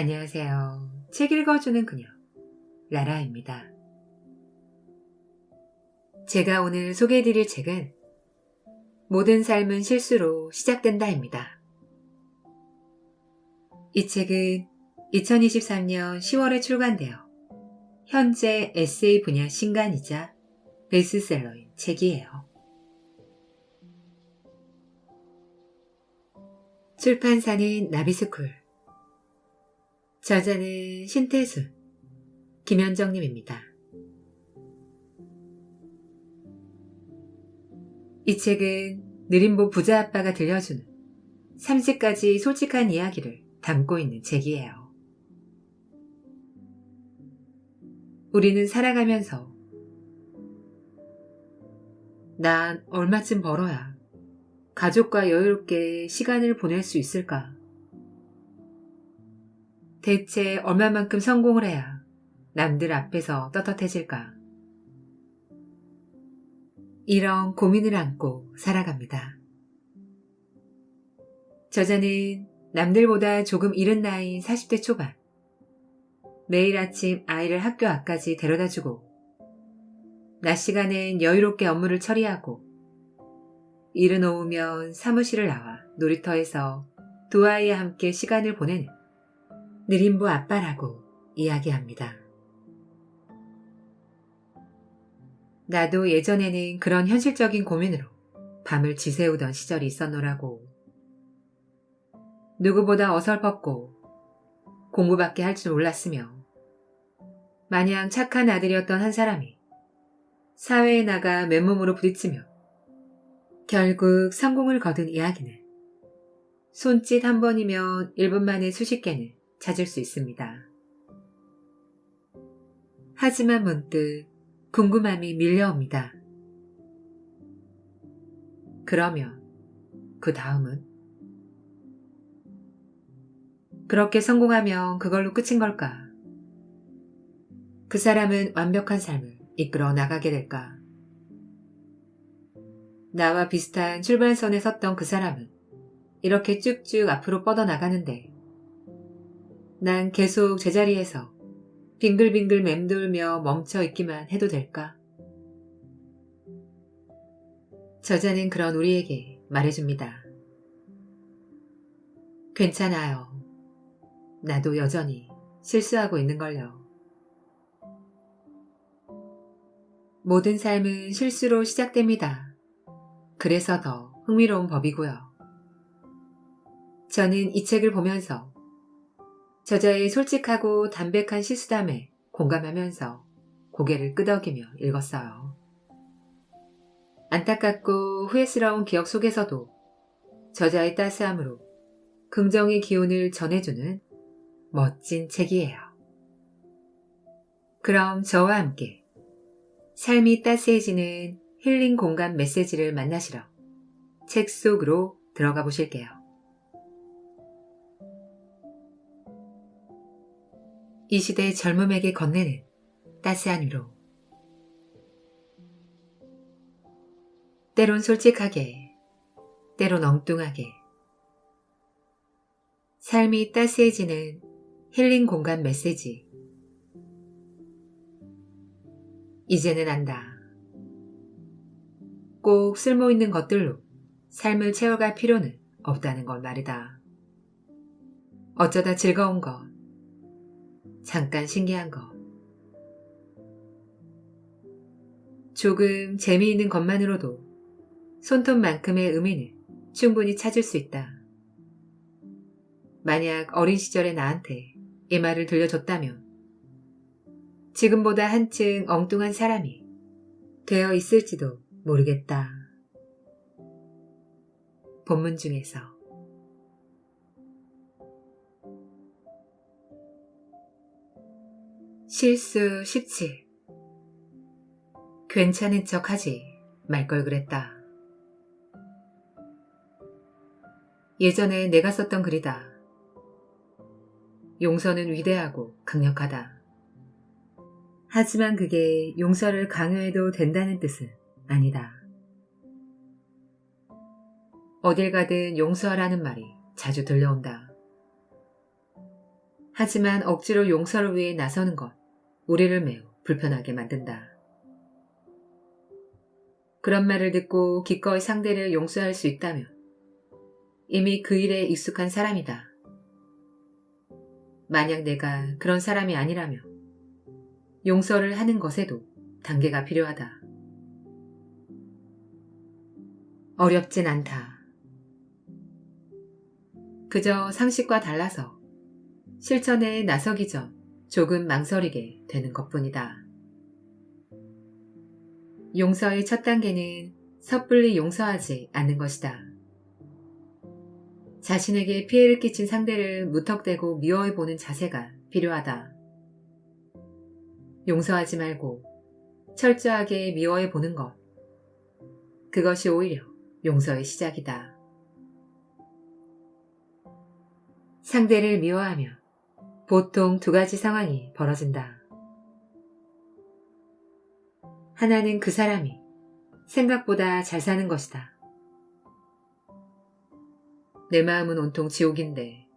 안녕하세요. 책 읽어주는 그녀, 라라입니다. 제가 오늘 소개해드릴 책은 모든 삶은 실수로 시작된다입니다. 이 책은 2023년 10월에 출간되어 현재 에세이 분야 신간이자 베스트셀러인 책이에요. 출판사는 나비스쿨, 저자는 신태순, 김현정님입니다. 이 책은 느림보 부자 아빠가 들려주는 30가지 솔직한 이야기를 담고 있는 책이에요. 우리는 살아가면서 난 얼마쯤 벌어야 가족과 여유롭게 시간을 보낼 수 있을까? 대체 얼마만큼 성공을 해야 남들 앞에서 떳떳해질까? 이런 고민을 안고 살아갑니다. 저자는 남들보다 조금 이른 나이인 40대 초반, 매일 아침 아이를 학교 앞까지 데려다주고 낮 시간엔 여유롭게 업무를 처리하고 이른 오후면 사무실을 나와 놀이터에서 두 아이와 함께 시간을 보내는 느림보 아빠라고 이야기합니다. 나도 예전에는 그런 현실적인 고민으로 밤을 지새우던 시절이 있었노라고. 누구보다 어설펐고 공부밖에 할 줄 몰랐으며 마냥 착한 아들이었던 한 사람이 사회에 나가 맨몸으로 부딪히며 결국 성공을 거둔 이야기는 손짓 한 번이면 1분 만에 수십 개는 찾을 수 있습니다. 하지만 문득 궁금함이 밀려옵니다. 그러면 그 다음은? 그렇게 성공하면 그걸로 끝인 걸까? 그 사람은 완벽한 삶을 이끌어 나가게 될까? 나와 비슷한 출발선에 섰던 그 사람은 이렇게 쭉쭉 앞으로 뻗어나가는데 난 계속 제자리에서 빙글빙글 맴돌며 멈춰 있기만 해도 될까? 저자는 그런 우리에게 말해줍니다. 괜찮아요. 나도 여전히 실수하고 있는걸요. 모든 삶은 실수로 시작됩니다. 그래서 더 흥미로운 법이고요. 저는 이 책을 보면서 저자의 솔직하고 담백한 실수담에 공감하면서 고개를 끄덕이며 읽었어요. 안타깝고 후회스러운 기억 속에서도 저자의 따스함으로 긍정의 기운을 전해주는 멋진 책이에요. 그럼 저와 함께 삶이 따스해지는 힐링 공간 메시지를 만나시러 책 속으로 들어가 보실게요. 이 시대 젊음에게 건네는 따스한 위로. 때론 솔직하게, 때론 엉뚱하게. 삶이 따스해지는 힐링 공간 메시지. 이제는 안다. 꼭 쓸모있는 것들로 삶을 채워갈 필요는 없다는 걸 말이다. 어쩌다 즐거운 것, 잠깐 신기한 것, 조금 재미있는 것만으로도 손톱만큼의 의미는 충분히 찾을 수 있다. 만약 어린 시절의 나한테 이 말을 들려줬다면 지금보다 한층 엉뚱한 사람이 되어 있을지도 모르겠다. 본문 중에서 실수 17. 괜찮은 척하지 말 걸 그랬다. 예전에 내가 썼던 글이다. 용서는 위대하고 강력하다. 하지만 그게 용서를 강요해도 된다는 뜻은 아니다. 어딜 가든 용서하라는 말이 자주 들려온다. 하지만 억지로 용서를 위해 나서는 것, 우리를 매우 불편하게 만든다. 그런 말을 듣고 기꺼이 상대를 용서할 수 있다면 이미 그 일에 익숙한 사람이다. 만약 내가 그런 사람이 아니라면 용서를 하는 것에도 단계가 필요하다. 어렵진 않다. 그저 상식과 달라서 실천에 나서기 전 조금 망설이게 되는 것뿐이다. 용서의 첫 단계는 섣불리 용서하지 않는 것이다. 자신에게 피해를 끼친 상대를 무턱대고 미워해보는 자세가 필요하다. 용서하지 말고 철저하게 미워해보는 것. 그것이 오히려 용서의 시작이다. 상대를 미워하며 보통 두 가지 상황이 벌어진다. 하나는 그 사람이 생각보다 잘 사는 것이다. 내 마음은 온통 지옥인데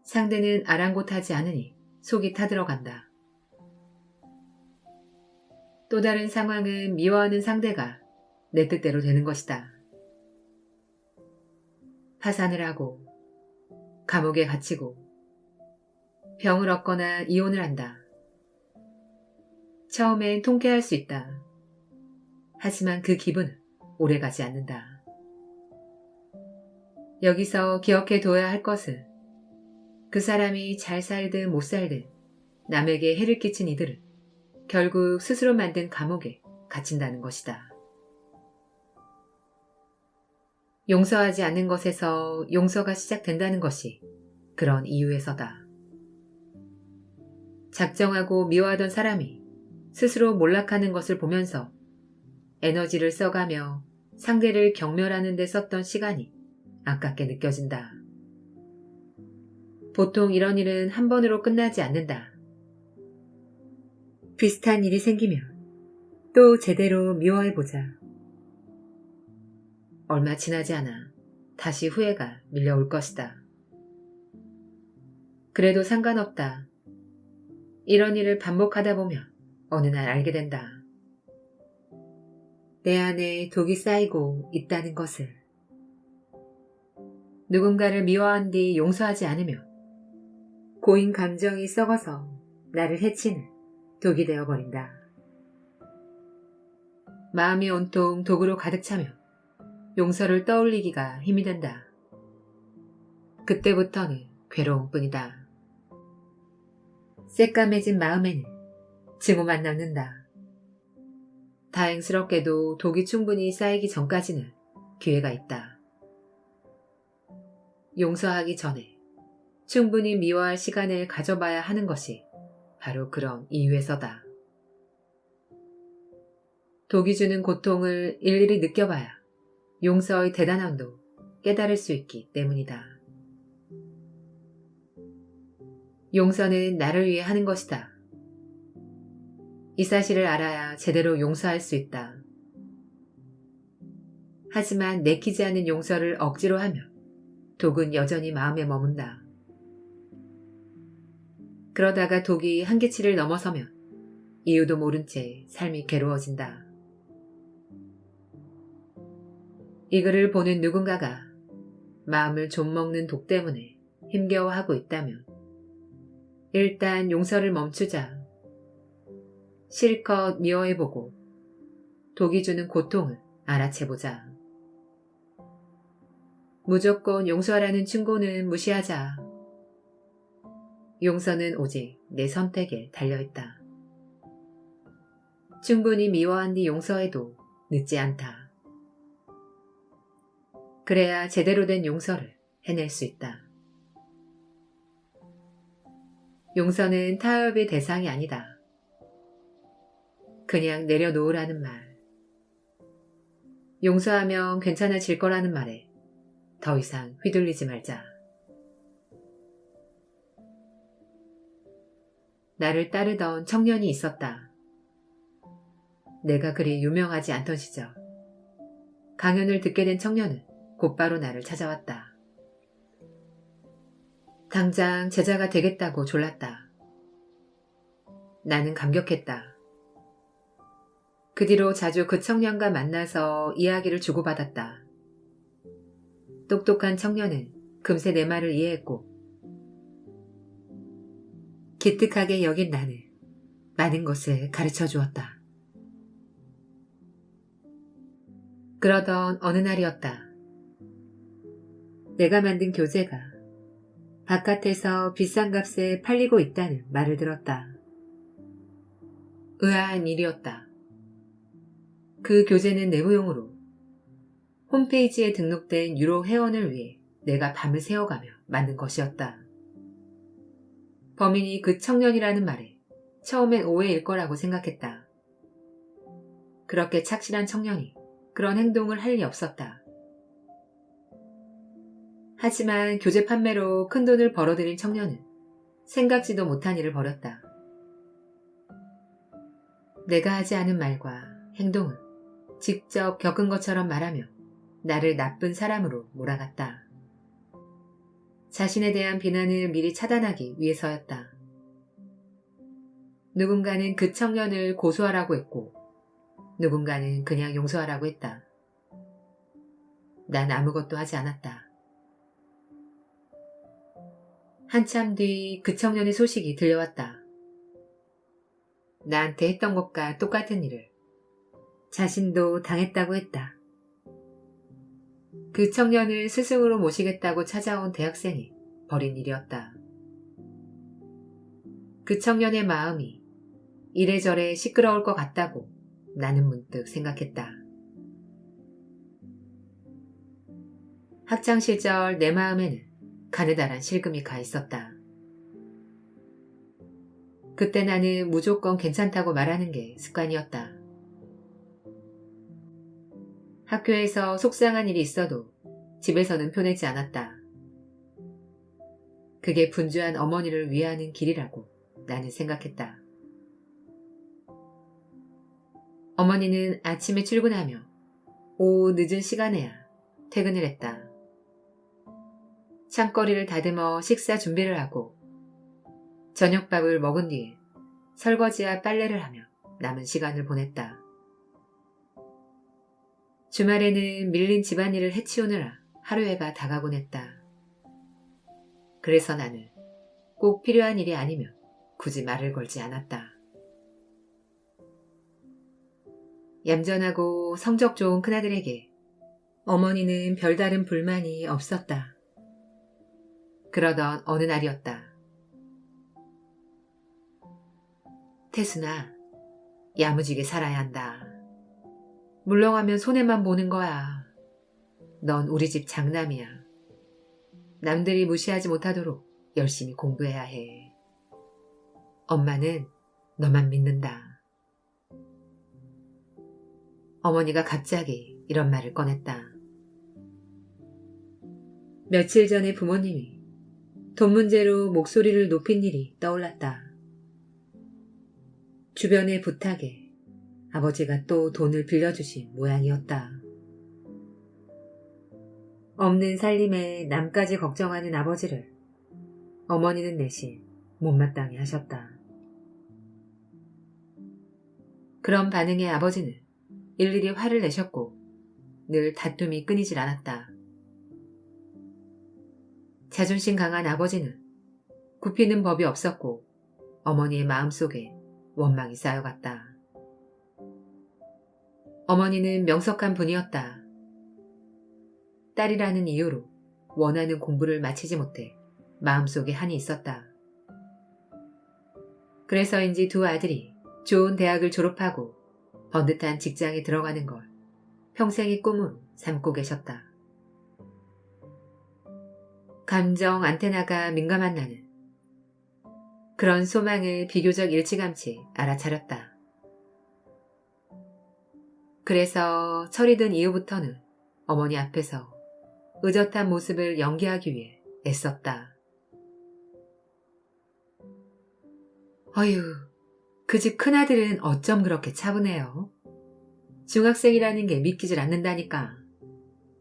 상대는 아랑곳하지 않으니 속이 타들어간다. 또 다른 상황은 미워하는 상대가 내 뜻대로 되는 것이다. 파산을 하고 감옥에 갇히고 병을 얻거나 이혼을 한다. 처음엔 통쾌할 수 있다. 하지만 그 기분은 오래가지 않는다. 여기서 기억해 둬야 할 것은 그 사람이 잘 살든 못 살든 남에게 해를 끼친 이들은 결국 스스로 만든 감옥에 갇힌다는 것이다. 용서하지 않는 것에서 용서가 시작된다는 것이 그런 이유에서다. 작정하고 미워하던 사람이 스스로 몰락하는 것을 보면서 에너지를 써가며 상대를 경멸하는 데 썼던 시간이 아깝게 느껴진다. 보통 이런 일은 한 번으로 끝나지 않는다. 비슷한 일이 생기면 또 제대로 미워해보자. 얼마 지나지 않아 다시 후회가 밀려올 것이다. 그래도 상관없다. 이런 일을 반복하다 보면 어느 날 알게 된다. 내 안에 독이 쌓이고 있다는 것을. 누군가를 미워한 뒤 용서하지 않으면 고인 감정이 썩어서 나를 해치는 독이 되어버린다. 마음이 온통 독으로 가득 차면 용서를 떠올리기가 힘이 든다. 그때부터는 괴로움뿐이다. 새까매진 마음에는 증오만 남는다. 다행스럽게도 독이 충분히 쌓이기 전까지는 기회가 있다. 용서하기 전에 충분히 미워할 시간을 가져봐야 하는 것이 바로 그런 이유에서다. 독이 주는 고통을 일일이 느껴봐야 용서의 대단함도 깨달을 수 있기 때문이다. 용서는 나를 위해 하는 것이다. 이 사실을 알아야 제대로 용서할 수 있다. 하지만 내키지 않는 용서를 억지로 하면 독은 여전히 마음에 머문다. 그러다가 독이 한계치를 넘어서면 이유도 모른 채 삶이 괴로워진다. 이 글을 보는 누군가가 마음을 좀먹는 독 때문에 힘겨워하고 있다면 일단 용서를 멈추자. 실컷 미워해보고 독이 주는 고통을 알아채보자. 무조건 용서하라는 충고는 무시하자. 용서는 오직 내 선택에 달려있다. 충분히 미워한 뒤 용서해도 늦지 않다. 그래야 제대로 된 용서를 해낼 수 있다. 용서는 타협의 대상이 아니다. 그냥 내려놓으라는 말. 용서하면 괜찮아질 거라는 말에 더 이상 휘둘리지 말자. 나를 따르던 청년이 있었다. 내가 그리 유명하지 않던 시절 강연을 듣게 된 청년은 곧바로 나를 찾아왔다. 당장 제자가 되겠다고 졸랐다. 나는 감격했다. 그 뒤로 자주 그 청년과 만나서 이야기를 주고받았다. 똑똑한 청년은 금세 내 말을 이해했고 기특하게 여긴 나는 많은 것을 가르쳐 주었다. 그러던 어느 날이었다. 내가 만든 교재가 바깥에서 비싼 값에 팔리고 있다는 말을 들었다. 의아한 일이었다. 그 교재는 내부용으로 홈페이지에 등록된 유로 회원을 위해 내가 밤을 새워가며 만든 것이었다. 범인이 그 청년이라는 말에 처음엔 오해일 거라고 생각했다. 그렇게 착실한 청년이 그런 행동을 할 리 없었다. 하지만 교재 판매로 큰돈을 벌어들인 청년은 생각지도 못한 일을 벌였다. 내가 하지 않은 말과 행동을 직접 겪은 것처럼 말하며 나를 나쁜 사람으로 몰아갔다. 자신에 대한 비난을 미리 차단하기 위해서였다. 누군가는 그 청년을 고소하라고 했고 누군가는 그냥 용서하라고 했다. 난 아무것도 하지 않았다. 한참 뒤 그 청년의 소식이 들려왔다. 나한테 했던 것과 똑같은 일을 자신도 당했다고 했다. 그 청년을 스승으로 모시겠다고 찾아온 대학생이 벌인 일이었다. 그 청년의 마음이 이래저래 시끄러울 것 같다고 나는 문득 생각했다. 학창 시절 내 마음에는 가느다란 실금이 가 있었다. 그때 나는 무조건 괜찮다고 말하는 게 습관이었다. 학교에서 속상한 일이 있어도 집에서는 표내지 않았다. 그게 분주한 어머니를 위하는 길이라고 나는 생각했다. 어머니는 아침에 출근하며 오후 늦은 시간에야 퇴근을 했다. 창거리를 다듬어 식사 준비를 하고 저녁밥을 먹은 뒤에 설거지와 빨래를 하며 남은 시간을 보냈다. 주말에는 밀린 집안일을 해치우느라 하루해가 다가곤 했다. 그래서 나는 꼭 필요한 일이 아니면 굳이 말을 걸지 않았다. 얌전하고 성적 좋은 큰아들에게 어머니는 별다른 불만이 없었다. 그러던 어느 날이었다. 태순아, 야무지게 살아야 한다. 물렁하면 손해만 보는 거야. 넌 우리 집 장남이야. 남들이 무시하지 못하도록 열심히 공부해야 해. 엄마는 너만 믿는다. 어머니가 갑자기 이런 말을 꺼냈다. 며칠 전에 부모님이 돈 문제로 목소리를 높인 일이 떠올랐다. 주변의 부탁에 아버지가 또 돈을 빌려주신 모양이었다. 없는 살림에 남까지 걱정하는 아버지를 어머니는 대신 못마땅해 하셨다. 그런 반응에 아버지는 일일이 화를 내셨고 늘 다툼이 끊이질 않았다. 자존심 강한 아버지는 굽히는 법이 없었고 어머니의 마음속에 원망이 쌓여갔다. 어머니는 명석한 분이었다. 딸이라는 이유로 원하는 공부를 마치지 못해 마음속에 한이 있었다. 그래서인지 두 아들이 좋은 대학을 졸업하고 번듯한 직장에 들어가는 걸 평생의 꿈으로 삼고 계셨다. 감정 안테나가 민감한 나는 그런 소망을 비교적 일찌감치 알아차렸다. 그래서 철이 든 이후부터는 어머니 앞에서 의젓한 모습을 연기하기 위해 애썼다. 어휴, 그 집 큰아들은 어쩜 그렇게 차분해요? 중학생이라는 게 믿기질 않는다니까.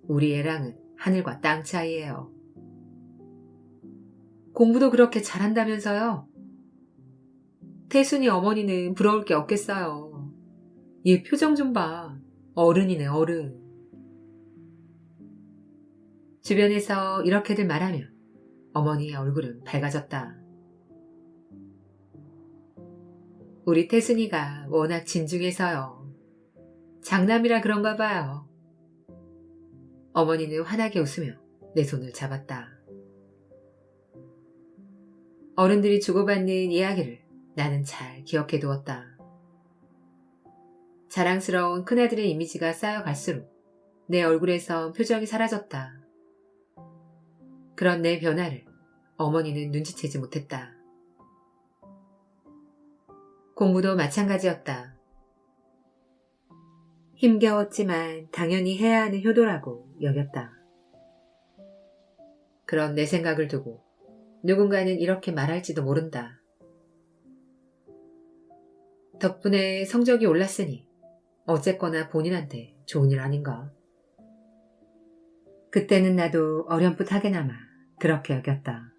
우리 애랑은 하늘과 땅 차이예요. 공부도 그렇게 잘한다면서요? 태순이 어머니는 부러울 게 없겠어요. 얘 표정 좀 봐. 어른이네, 어른. 주변에서 이렇게들 말하면 어머니의 얼굴은 밝아졌다. 우리 태순이가 워낙 진중해서요. 장남이라 그런가 봐요. 어머니는 환하게 웃으며 내 손을 잡았다. 어른들이 주고받는 이야기를 나는 잘 기억해 두었다. 자랑스러운 큰아들의 이미지가 쌓여갈수록 내 얼굴에선 표정이 사라졌다. 그런 내 변화를 어머니는 눈치채지 못했다. 공부도 마찬가지였다. 힘겨웠지만 당연히 해야 하는 효도라고 여겼다. 그런 내 생각을 두고 누군가는 이렇게 말할지도 모른다. 덕분에 성적이 올랐으니 어쨌거나 본인한테 좋은 일 아닌가. 그때는 나도 어렴풋하게나마 그렇게 여겼다.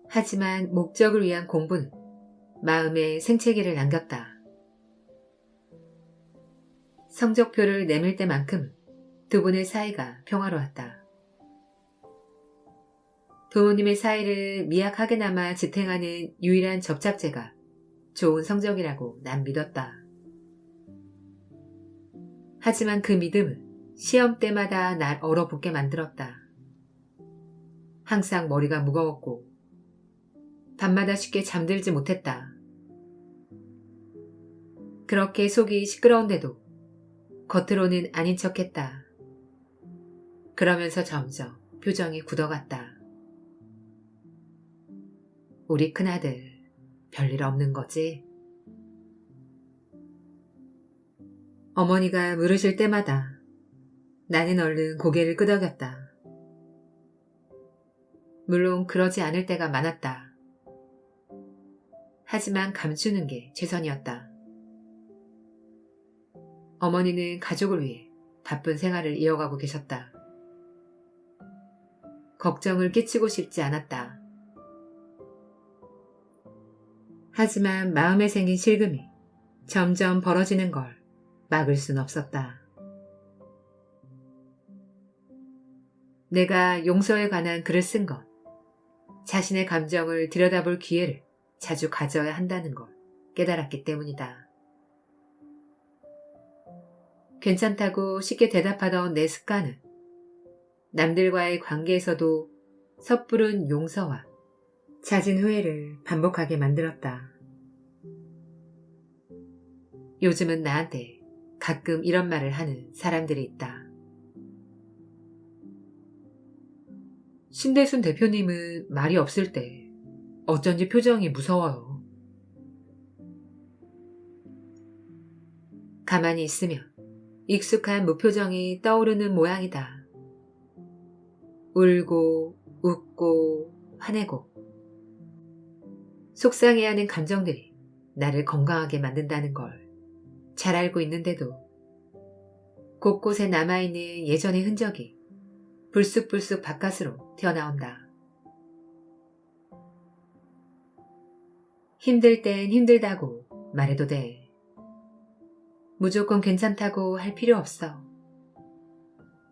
하지만 목적을 위한 공부는 마음에 생채기를 남겼다. 성적표를 내밀 때만큼은 두 분의 사이가 평화로웠다. 부모님의 사이를 미약하게나마 지탱하는 유일한 접착제가 좋은 성적이라고 난 믿었다. 하지만 그 믿음은 시험 때마다 날 얼어붙게 만들었다. 항상 머리가 무거웠고 밤마다 쉽게 잠들지 못했다. 그렇게 속이 시끄러운데도 겉으로는 아닌 척했다. 그러면서 점점 표정이 굳어갔다. 우리 큰아들 별일 없는 거지? 어머니가 물으실 때마다 나는 얼른 고개를 끄덕였다. 물론 그러지 않을 때가 많았다. 하지만 감추는 게 최선이었다. 어머니는 가족을 위해 바쁜 생활을 이어가고 계셨다. 걱정을 끼치고 싶지 않았다. 하지만 마음에 생긴 실금이 점점 벌어지는 걸 막을 순 없었다. 내가 용서에 관한 글을 쓴 건 자신의 감정을 들여다볼 기회를 자주 가져야 한다는 걸 깨달았기 때문이다. 괜찮다고 쉽게 대답하던 내 습관은 남들과의 관계에서도 섣부른 용서와 잦은 후회를 반복하게 만들었다. 요즘은 나한테 가끔 이런 말을 하는 사람들이 있다. 신대순 대표님은 말이 없을 때 어쩐지 표정이 무서워요. 가만히 있으면 익숙한 무표정이 떠오르는 모양이다. 울고 웃고 화내고 속상해하는 감정들이 나를 건강하게 만든다는 걸 잘 알고 있는데도 곳곳에 남아있는 예전의 흔적이 불쑥불쑥 바깥으로 튀어나온다. 힘들 땐 힘들다고 말해도 돼. 무조건 괜찮다고 할 필요 없어.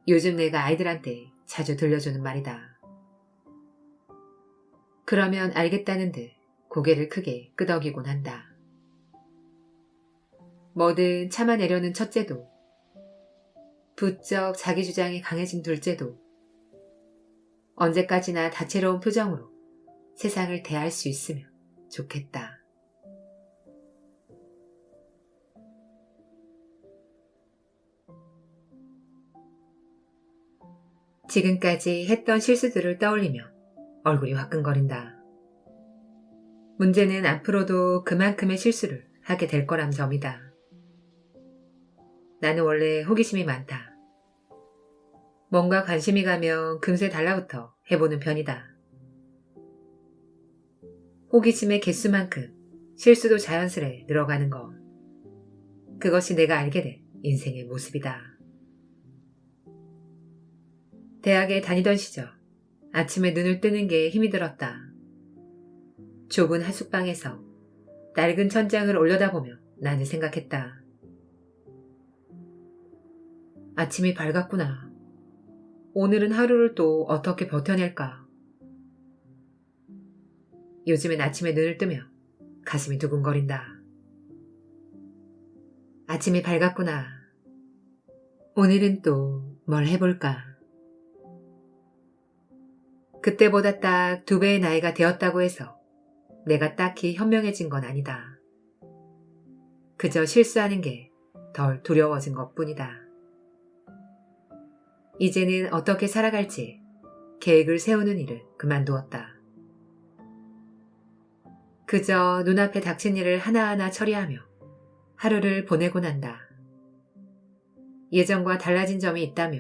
요즘 내가 아이들한테 자주 들려주는 말이다. 그러면 알겠다는 듯 고개를 크게 끄덕이곤 한다. 뭐든 참아내려는 첫째도 부쩍 자기 주장이 강해진 둘째도 언제까지나 다채로운 표정으로 세상을 대할 수 있으면 좋겠다. 지금까지 했던 실수들을 떠올리며 얼굴이 화끈거린다. 문제는 앞으로도 그만큼의 실수를 하게 될 거란 점이다. 나는 원래 호기심이 많다. 뭔가 관심이 가면 금세 달라붙어 해보는 편이다. 호기심의 개수만큼 실수도 자연스레 늘어가는 것. 그것이 내가 알게 된 인생의 모습이다. 대학에 다니던 시절 아침에 눈을 뜨는 게 힘이 들었다. 좁은 하숙방에서 낡은 천장을 올려다보며 나는 생각했다. 아침이 밝았구나. 오늘은 하루를 또 어떻게 버텨낼까? 요즘엔 아침에 눈을 뜨며 가슴이 두근거린다. 아침이 밝았구나. 오늘은 또 뭘 해볼까? 그때보다 딱 2배의 나이가 되었다고 해서 내가 딱히 현명해진 건 아니다. 그저 실수하는 게 덜 두려워진 것뿐이다. 이제는 어떻게 살아갈지 계획을 세우는 일을 그만두었다. 그저 눈앞에 닥친 일을 하나하나 처리하며 하루를 보내곤 한다. 예전과 달라진 점이 있다며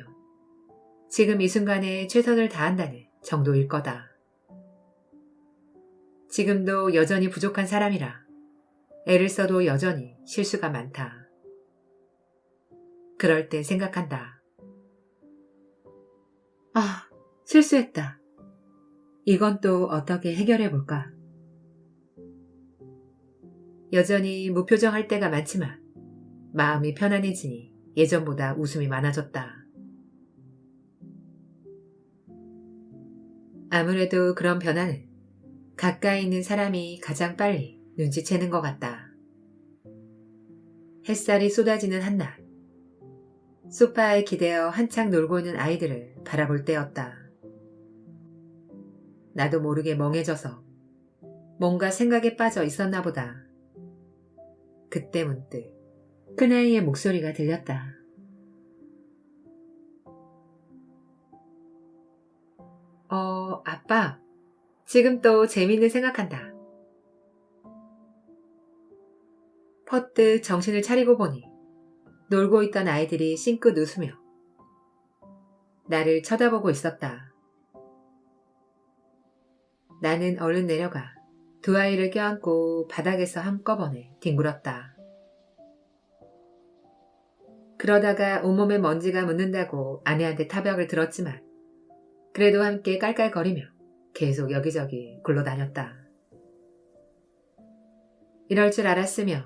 지금 이 순간에 최선을 다한다는 정도일 거다. 지금도 여전히 부족한 사람이라 애를 써도 여전히 실수가 많다. 그럴 땐 생각한다. 아, 실수했다. 이건 또 어떻게 해결해 볼까? 여전히 무표정할 때가 많지만 마음이 편안해지니 예전보다 웃음이 많아졌다. 아무래도 그런 변화는 가까이 있는 사람이 가장 빨리 눈치채는 것 같다. 햇살이 쏟아지는 한날, 소파에 기대어 한창 놀고 있는 아이들을 바라볼 때였다. 나도 모르게 멍해져서 뭔가 생각에 빠져 있었나 보다. 그때 문득 큰아이의 목소리가 들렸다. 아빠, 지금 또 재미있는 생각한다. 퍼뜩 정신을 차리고 보니 놀고 있던 아이들이 싱긋 웃으며 나를 쳐다보고 있었다. 나는 얼른 내려가 2아이를 껴안고 바닥에서 한꺼번에 뒹굴었다. 그러다가 온몸에 먼지가 묻는다고 아내한테 타박을 들었지만 그래도 함께 깔깔거리며 계속 여기저기 굴러다녔다. 이럴 줄 알았으면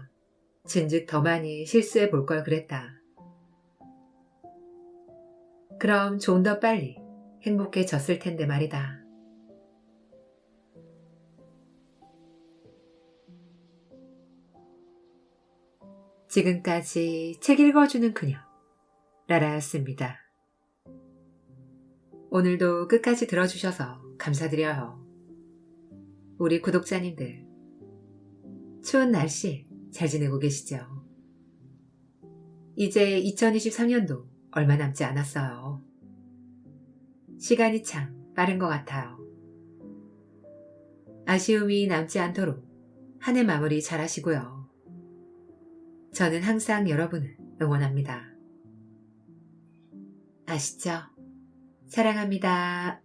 진즉 더 많이 실수해 볼 걸 그랬다. 그럼 좀 더 빨리 행복해졌을 텐데 말이다. 지금까지 책 읽어주는 그녀, 라라였습니다. 오늘도 끝까지 들어주셔서 감사드려요. 우리 구독자님들, 추운 날씨 잘 지내고 계시죠? 이제 2023년도 얼마 남지 않았어요. 시간이 참 빠른 것 같아요. 아쉬움이 남지 않도록 한 해 마무리 잘 하시고요. 저는 항상 여러분을 응원합니다. 아시죠? 사랑합니다.